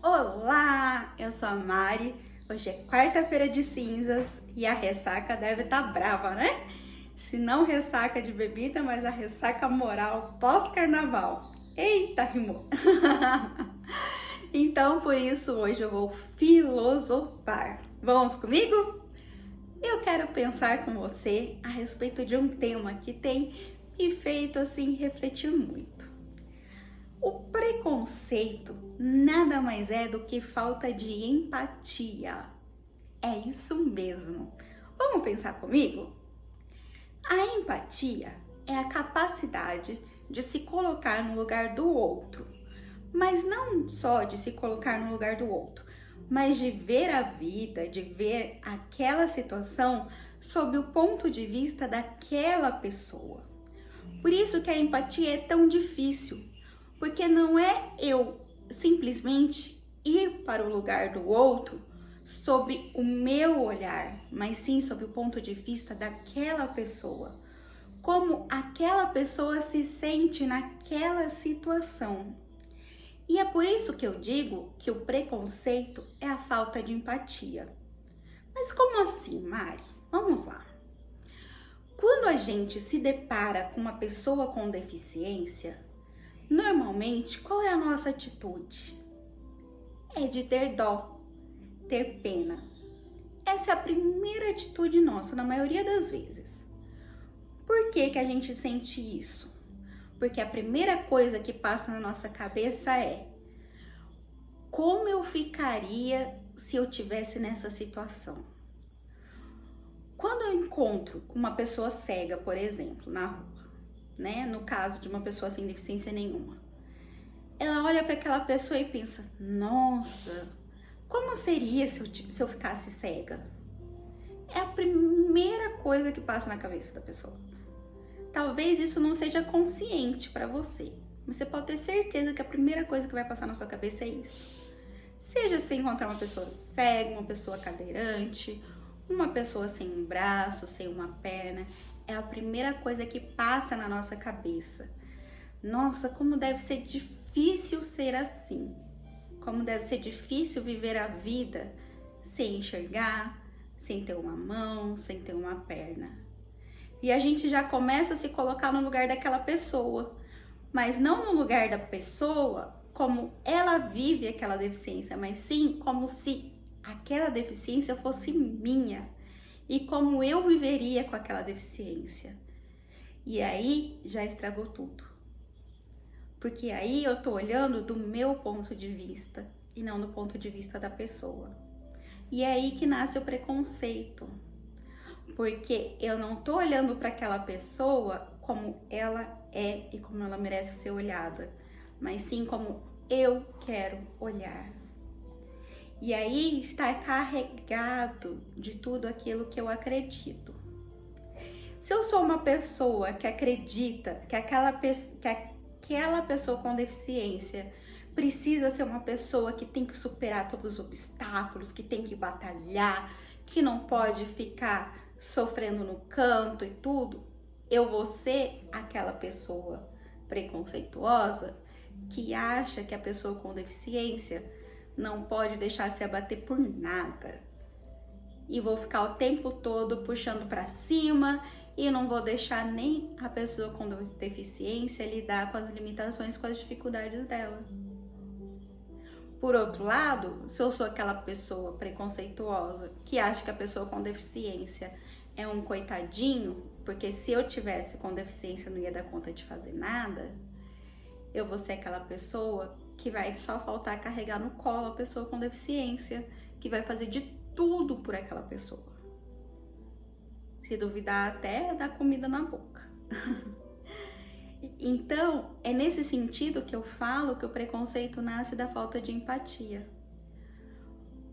Olá, eu sou a Mari. Hoje é quarta-feira de cinzas e a ressaca deve estar brava, né? Se não ressaca de bebida, mas a ressaca moral pós-carnaval. Eita, rimou! Então, por isso, hoje eu vou filosofar. Vamos comigo? Eu quero pensar com você a respeito de um tema que tem me feito assim refletir muito. O preconceito nada mais é do que falta de empatia. É isso mesmo. Vamos pensar comigo? A empatia é a capacidade de se colocar no lugar do outro, mas não só de se colocar no lugar do outro, mas de ver a vida, de ver aquela situação sob o ponto de vista daquela pessoa. Por isso que a empatia é tão difícil, porque não é eu simplesmente ir para o lugar do outro sob o meu olhar, mas sim sob o ponto de vista daquela pessoa. Como aquela pessoa se sente naquela situação. E é por isso que eu digo que o preconceito é a falta de empatia. Mas como assim, Mari? Vamos lá. Quando a gente se depara com uma pessoa com deficiência, normalmente qual é a nossa atitude? É de ter dó, ter pena. Essa é a primeira atitude nossa, na maioria das vezes. Por que a gente sente isso? Porque a primeira coisa que passa na nossa cabeça é: como eu ficaria se eu tivesse nessa situação? Quando eu encontro com uma pessoa cega, por exemplo, na rua, né? No caso de uma pessoa sem deficiência nenhuma, ela olha para aquela pessoa e pensa: nossa, como seria se eu ficasse cega? É a primeira coisa que passa na cabeça da pessoa. Talvez isso não seja consciente para você, mas você pode ter certeza que a primeira coisa que vai passar na sua cabeça é isso. Seja se encontrar uma pessoa cega, uma pessoa cadeirante, uma pessoa sem um braço, sem uma perna, é a primeira coisa que passa na nossa cabeça. Nossa, como deve ser difícil ser assim. Como deve ser difícil viver a vida sem enxergar, sem ter uma mão, sem ter uma perna. E a gente já começa a se colocar no lugar daquela pessoa, mas não no lugar da pessoa como ela vive aquela deficiência, mas sim como se aquela deficiência fosse minha e como eu viveria com aquela deficiência. E aí já estragou tudo. Porque aí eu tô olhando do meu ponto de vista e não do ponto de vista da pessoa. E é aí que nasce o preconceito. Porque eu não tô olhando para aquela pessoa como ela é e como ela merece ser olhada, mas sim como eu quero olhar. E aí está carregado de tudo aquilo que eu acredito. Se eu sou uma pessoa que acredita que aquela pessoa com deficiência precisa ser uma pessoa que tem que superar todos os obstáculos, que tem que batalhar, que não pode ficar sofrendo no canto e tudo, eu vou ser aquela pessoa preconceituosa que acha que a pessoa com deficiência não pode deixar se abater por nada. E vou ficar o tempo todo puxando para cima e não vou deixar nem a pessoa com deficiência lidar com as limitações, com as dificuldades dela. Por outro lado, se eu sou aquela pessoa preconceituosa que acha que a pessoa com deficiência é um coitadinho, porque se eu tivesse com deficiência não ia dar conta de fazer nada, eu vou ser aquela pessoa que vai só faltar carregar no colo a pessoa com deficiência, que vai fazer de tudo por aquela pessoa. Se duvidar, até dar comida na boca. Então, é nesse sentido que eu falo que o preconceito nasce da falta de empatia.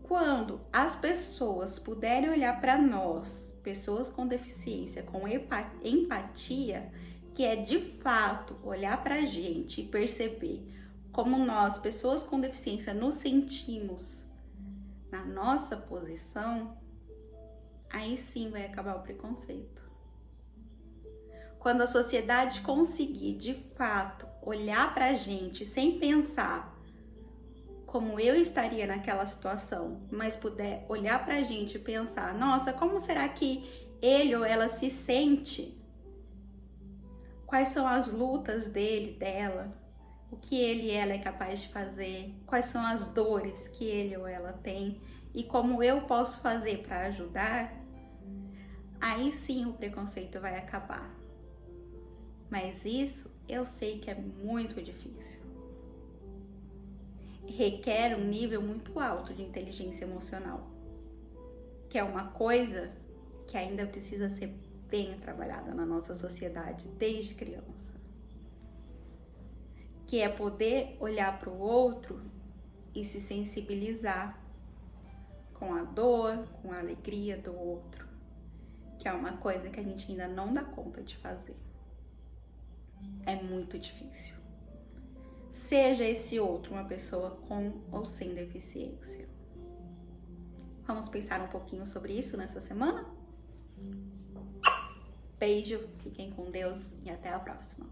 Quando as pessoas puderem olhar para nós, pessoas com deficiência, com empatia, que é de fato olhar para a gente e perceber como nós, pessoas com deficiência, nos sentimos na nossa posição, aí sim vai acabar o preconceito. Quando a sociedade conseguir de fato olhar pra gente sem pensar como eu estaria naquela situação, mas puder olhar pra gente e pensar, nossa, como será que ele ou ela se sente? Quais são as lutas dele, dela? O que ele e ela é capaz de fazer? Quais são as dores que ele ou ela tem? E como eu posso fazer para ajudar? Aí sim o preconceito vai acabar. Mas isso eu sei que é muito difícil. Requer um nível muito alto de inteligência emocional, que é uma coisa que ainda precisa ser bem trabalhada na nossa sociedade desde criança. Que é poder olhar para o outro e se sensibilizar com a dor, com a alegria do outro, que é uma coisa que a gente ainda não dá conta de fazer. É muito difícil. Seja esse outro uma pessoa com ou sem deficiência. Vamos pensar um pouquinho sobre isso nessa semana? Beijo, fiquem com Deus e até a próxima.